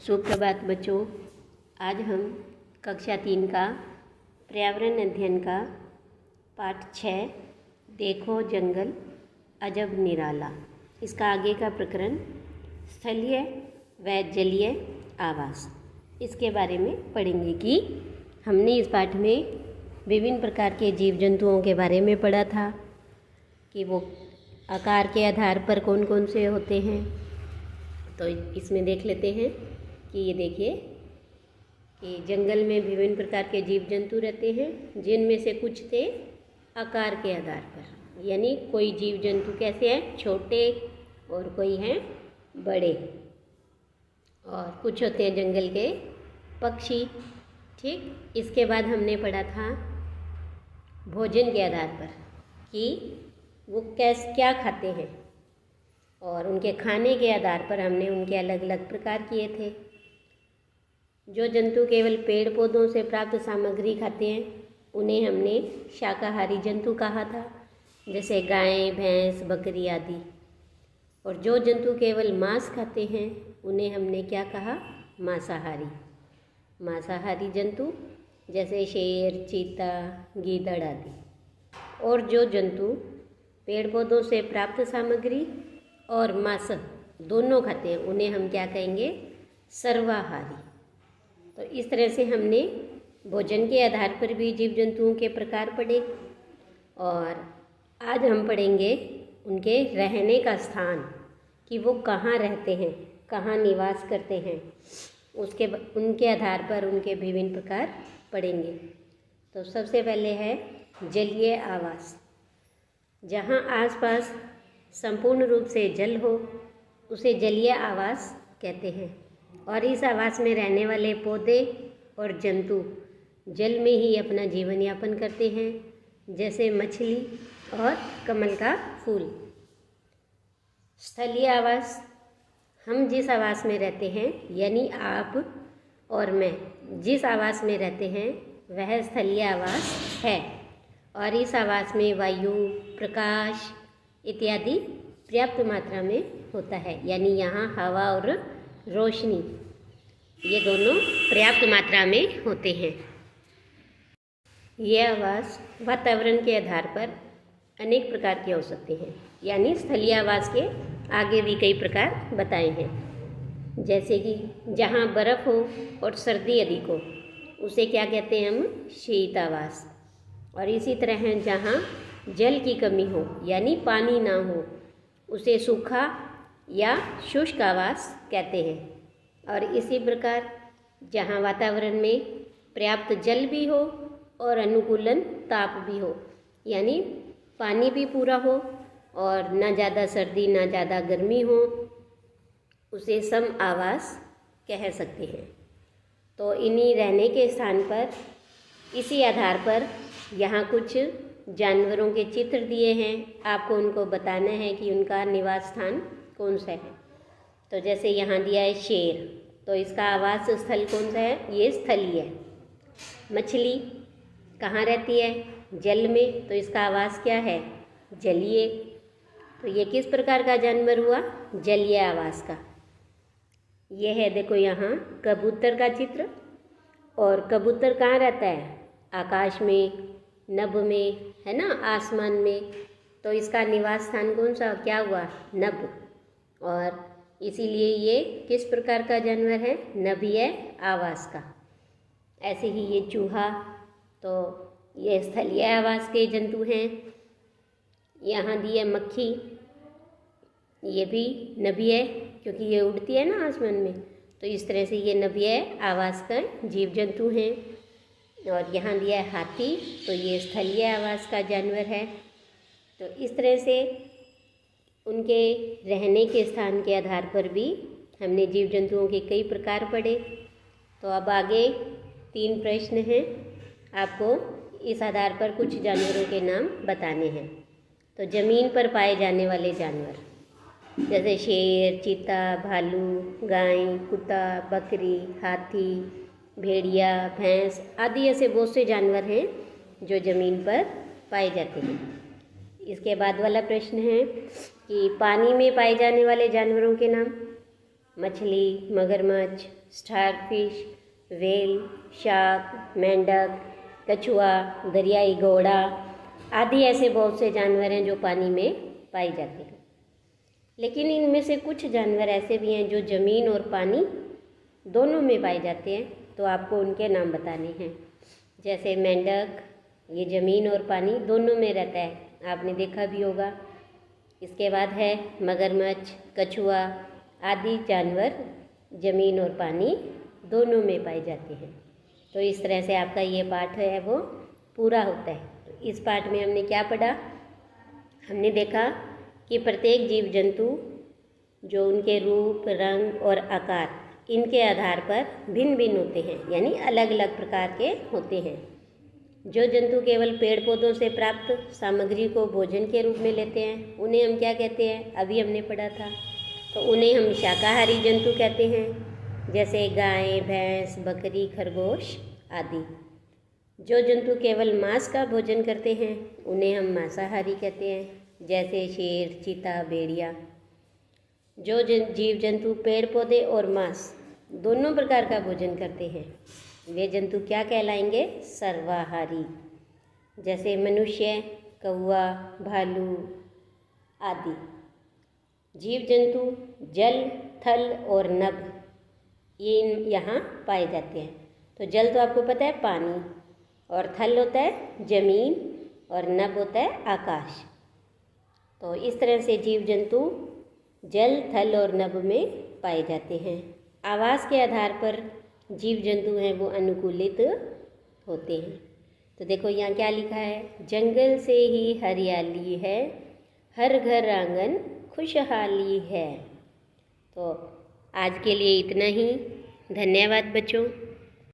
सुप्रभात बच्चों। आज हम कक्षा 3 का पर्यावरण अध्ययन का पाठ 6 देखो जंगल अजब निराला, इसका आगे का प्रकरण स्थलीय व जलीय आवास, इसके बारे में पढ़ेंगे कि हमने इस पाठ में विभिन्न प्रकार के जीव जंतुओं के बारे में पढ़ा था कि वो आकार के आधार पर कौन कौन से होते हैं। तो इसमें देख लेते हैं कि ये देखिए कि जंगल में विभिन्न प्रकार के जीव जंतु रहते हैं, जिनमें से कुछ थे आकार के आधार पर, यानी कोई जीव जंतु कैसे हैं, छोटे, और कोई हैं बड़े, और कुछ होते हैं जंगल के पक्षी। ठीक, इसके बाद हमने पढ़ा था भोजन के आधार पर कि वो क्या खाते हैं, और उनके खाने के आधार पर हमने उनके अलग अलग प्रकार किए थे। जो जंतु केवल पेड़ पौधों से प्राप्त सामग्री खाते हैं उन्हें हमने शाकाहारी जंतु कहा था, जैसे गाय, भैंस, बकरी आदि। और जो जंतु केवल मांस खाते हैं उन्हें हमने क्या कहा, मांसाहारी। मांसाहारी जंतु जैसे शेर, चीता, गीदड़ आदि। और जो जंतु पेड़ पौधों से प्राप्त सामग्री और मांस दोनों खाते हैं उन्हें हम क्या कहेंगे, सर्वाहारी। तो इस तरह से हमने भोजन के आधार पर भी जीव जंतुओं के प्रकार पढ़े, और आज हम पढ़ेंगे उनके रहने का स्थान, कि वो कहाँ रहते हैं, कहाँ निवास करते हैं, उनके आधार पर उनके विभिन्न प्रकार पढ़ेंगे। तो सबसे पहले है जलीय आवास। जहाँ आसपास संपूर्ण रूप से जल हो उसे जलीय आवास कहते हैं। और इस आवास में रहने वाले पौधे और जंतु जल में ही अपना जीवन यापन करते हैं, जैसे मछली और कमल का फूल। स्थलीय आवास, हम जिस आवास में रहते हैं, यानी आप और मैं जिस आवास में रहते हैं वह स्थलीय आवास है। और इस आवास में वायु, प्रकाश इत्यादि पर्याप्त मात्रा में होता है, यानी यहाँ हवा और रोशनी ये दोनों पर्याप्त मात्रा में होते हैं। ये आवास वातावरण के आधार पर अनेक प्रकार के हो सकते हैं, यानी स्थलीय आवास के आगे भी कई प्रकार बताए हैं। जैसे कि जहाँ बर्फ़ हो और सर्दी अधिक हो उसे क्या कहते हैं हम, शीत आवास। और इसी तरह है जहाँ जल की कमी हो, यानी पानी ना हो, उसे सूखा या शुष्क आवास कहते हैं। और इसी प्रकार जहाँ वातावरण में पर्याप्त जल भी हो और अनुकूलन ताप भी हो, यानी पानी भी पूरा हो और ना ज़्यादा सर्दी ना ज़्यादा गर्मी हो, उसे सम आवास कह सकते हैं। तो इन्हीं रहने के स्थान पर, इसी आधार पर यहाँ कुछ जानवरों के चित्र दिए हैं, आपको उनको बताना है कि उनका निवास स्थान कौन सा है। तो जैसे यहाँ दिया है शेर, तो इसका आवास स्थल कौन सा है, ये स्थलीय है। मछली कहाँ रहती है, जल में, तो इसका आवास क्या है, जलीय। तो ये किस प्रकार का जानवर हुआ, जलीय आवास का। ये है देखो यहाँ कबूतर का चित्र, और कबूतर कहाँ रहता है, आकाश में, नभ में, है ना, आसमान में। तो इसका निवास स्थान कौन सा, क्या हुआ, नभ। और इसीलिए ये किस प्रकार का जानवर है, नभीय आवास का। ऐसे ही ये चूहा, तो ये स्थलीय आवास के जंतु हैं। यहाँ दिए मक्खी, ये भी नभीय, क्योंकि ये उड़ती है ना आसमान में, तो इस तरह से ये नभीय आवास का जीव जंतु हैं। और यहाँ दिया है हाथी, तो ये स्थलीय आवास का जानवर है। तो इस तरह से उनके रहने के स्थान के आधार पर भी हमने जीव जंतुओं के कई प्रकार पढ़े। तो अब आगे 3 प्रश्न हैं, आपको इस आधार पर कुछ जानवरों के नाम बताने हैं। तो ज़मीन पर पाए जाने वाले जानवर, जैसे शेर, चीता, भालू, गाय, कुत्ता, बकरी, हाथी, भेड़िया, भैंस आदि ऐसे बहुत से जानवर हैं जो ज़मीन पर पाए जाते हैं। इसके बाद वाला प्रश्न है कि पानी में पाए जाने वाले जानवरों के नाम। मछली, मगरमच्छ, स्टारफिश, व्हेल, शार्क, मेंढक, कछुआ, दरियाई घोड़ा आदि ऐसे बहुत से जानवर हैं जो पानी में पाए जाते हैं। लेकिन इनमें से कुछ जानवर ऐसे भी हैं जो ज़मीन और पानी दोनों में पाए जाते हैं, तो आपको उनके नाम बताने हैं। जैसे मेंढक, ये ज़मीन और पानी दोनों में रहता है, आपने देखा भी होगा। इसके बाद है मगरमच्छ, कछुआ आदि जानवर ज़मीन और पानी दोनों में पाए जाते हैं। तो इस तरह से आपका ये पाठ है वो पूरा होता है। तो इस पाठ में हमने क्या पढ़ा? हमने देखा कि प्रत्येक जीव जंतु जो उनके रूप, रंग और आकार इनके आधार पर भिन्न भिन्न होते हैं, यानी अलग अलग प्रकार के होते हैं। जो जंतु केवल पेड़ पौधों से प्राप्त सामग्री को भोजन के रूप में लेते हैं, उन्हें हम क्या कहते हैं? अभी हमने पढ़ा था। तो उन्हें हम शाकाहारी जंतु कहते हैं, जैसे गाय, भैंस, बकरी, खरगोश आदि। जो जंतु केवल मांस का भोजन करते हैं, उन्हें हम मांसाहारी कहते हैं, जैसे शेर, चीता, भेड़िया। जो जीव जंतु पेड़ पौधे और मांस दोनों प्रकार का भोजन करते हैं, वे जंतु क्या कहलाएंगे? सर्वाहारी। जैसे मनुष्य, कौवा, भालू आदि। जीव जंतु जल, थल और नभ ये यहाँ पाए जाते हैं। तो जल तो आपको पता है पानी, और थल होता है जमीन, और नभ होता है आकाश। तो इस तरह से जीव जंतु जल, थल और नभ में पाए जाते हैं। आवास के आधार पर जीव जंतु हैं वो अनुकूलित होते हैं। तो देखो यहाँ क्या लिखा है? जंगल से ही हरियाली है, हर घर आंगन खुशहाली है। तो आज के लिए इतना ही। धन्यवाद बच्चों।